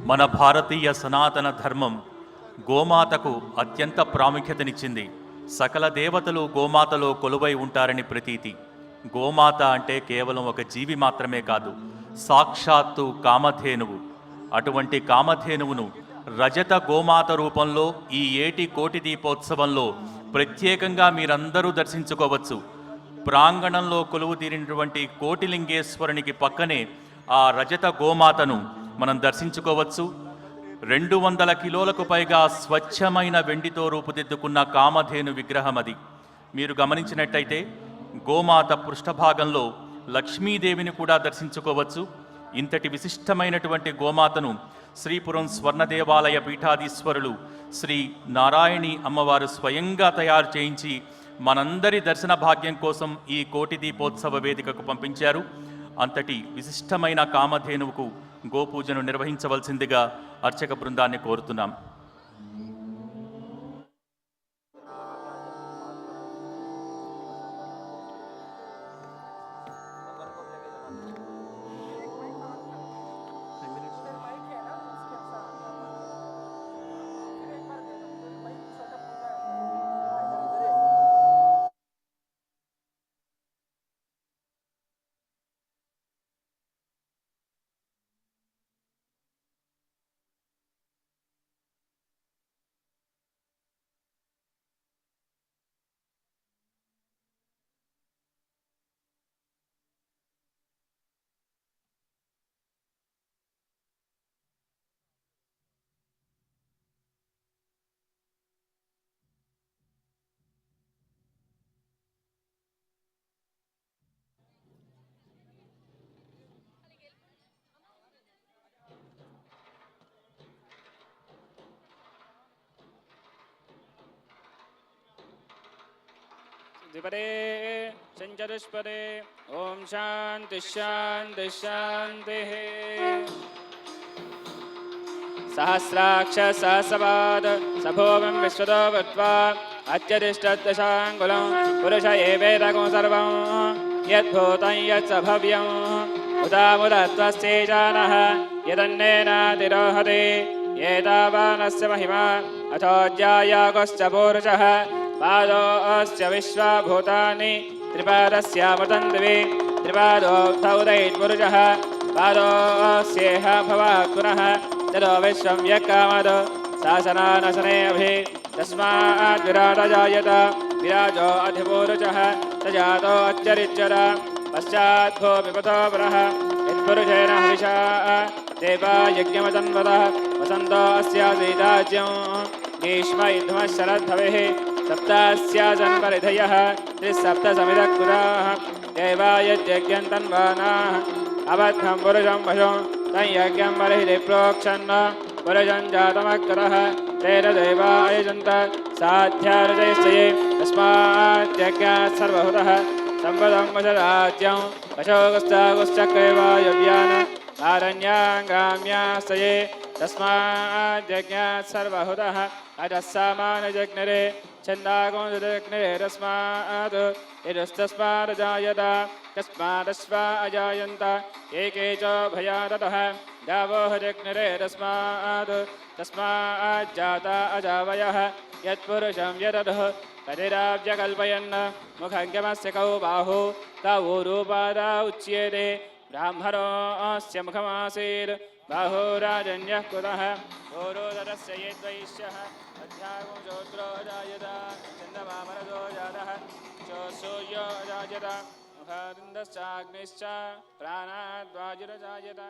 మన భారతీయ సనాతన ధర్మం గోమాతకు అత్యంత ప్రాముఖ్యతనిచ్చింది. సకల దేవతలు గోమాతలో కొలువై ఉంటారని ప్రతీతి. గోమాత అంటే కేవలం ఒక జీవి మాత్రమే కాదు, సాక్షాత్తు కామధేనువు. అటువంటి కామధేనువును రజత గోమాత రూపంలో ఈ ఏటి కోటి దీపోత్సవంలో ప్రత్యేకంగా మీరందరూ దర్శించుకోవచ్చు. ప్రాంగణంలో కొలువు తీరినటువంటి కోటిలింగేశ్వరునికి పక్కనే ఆ రజత గోమాతను మనం దర్శించుకోవచ్చు. 200 కిలోలకు పైగా స్వచ్ఛమైన వెండితో రూపుదిద్దుకున్న కామధేను విగ్రహం అది. మీరు గమనించినట్టయితే గోమాత పృష్ఠభాగంలో లక్ష్మీదేవిని కూడా దర్శించుకోవచ్చు. ఇంతటి విశిష్టమైనటువంటి గోమాతను శ్రీపురం స్వర్ణ దేవాలయ పీఠాధీశ్వరులు శ్రీ నారాయణి అమ్మవారు స్వయంగా తయారు చేయించి మనందరి దర్శన భాగ్యం కోసం ఈ కోటి దీపోత్సవ వేదికకు పంపించారు. అంతటి విశిష్టమైన కామధేనువుకు గోపూజను నిర్వహించవలసిందిగా అర్చక బృందాన్ని కోరుతున్నాం. द्विपदे चतुष्पदे ओम शांति शांति शांति। सहस्राक्ष सहस्रपाद सभोमं विश्वतो भूत्वा अत्यतिष्ठदशाङ्गुलं पुरुष एवेदगुं सर्वं यद्भूतं यत् भव्यं उदामुदत्वस्तेजानः यदन्नेनातिरोहति एतावानस्य महिमा अथोऽध्यायागश्च पूरुषः पादोऽस्य विश्वभूतानि त्रिपादस्यामृतं दिवि त्रिपादोक्तौ दैत्पुरुषः पादोऽस्येह भवात् पुनः ततो विश्वं यक्कामदो शासनानशनेऽभि तस्मात् विराटजायत विराजो अधिपूरुषः तजातो अच्चरिच्चर पश्चाद्भो विपतो पुनः यत्पुरुषेण हविषा देवा यज्ञमतन्वतः वसन्तो अस्यासीदाज्यं ग्रीष्म युद्धमः शरद्भवेः सप्तास्यासन् परिधयः त्रिसप्तसमिदकृताः देवा यज्ञं तन्वानाः अबद्धं पुरुषं पशुं तयज्ञं बलिः प्रोक्षन् पुरुषं जातमक्रः तेन देवा अयजन्त साध्यारुजयश्चये तस्माद्यज्ञात् सर्वहुतः सम्पदं वशराज्यं वशोगस्तागुश्चक्रवायव्यान् आरण्याङ्गाम्यास्तये तस्माद्यज्ञात् सर्वहुतः अजः सामान्यजज्ञरे छन्दागुंसजज्ञरे तस्मात् यदस्तस्मादजायत तस्मादश्वा अजायन्त एके च भयादतः गावोः जज्ञरे तस्माज्जाता अजावयः यत्पुरुषं यदधः कतिराब्जकल्पयन् मुखङ्गमस्य कौ बाहु तौ रूपादा उच्येते ब्राह्मणोऽस्य मुखमासीत् बाहो राजन्यः कुतः गोरोदरस्य यद्वैश्यः अध्यागो श्रोत्रो अजायत चन्दमामरदो जातः सूर्यो अजायत मुखादिन्दश्चाग्निश्च प्राणाद्वायुरजायत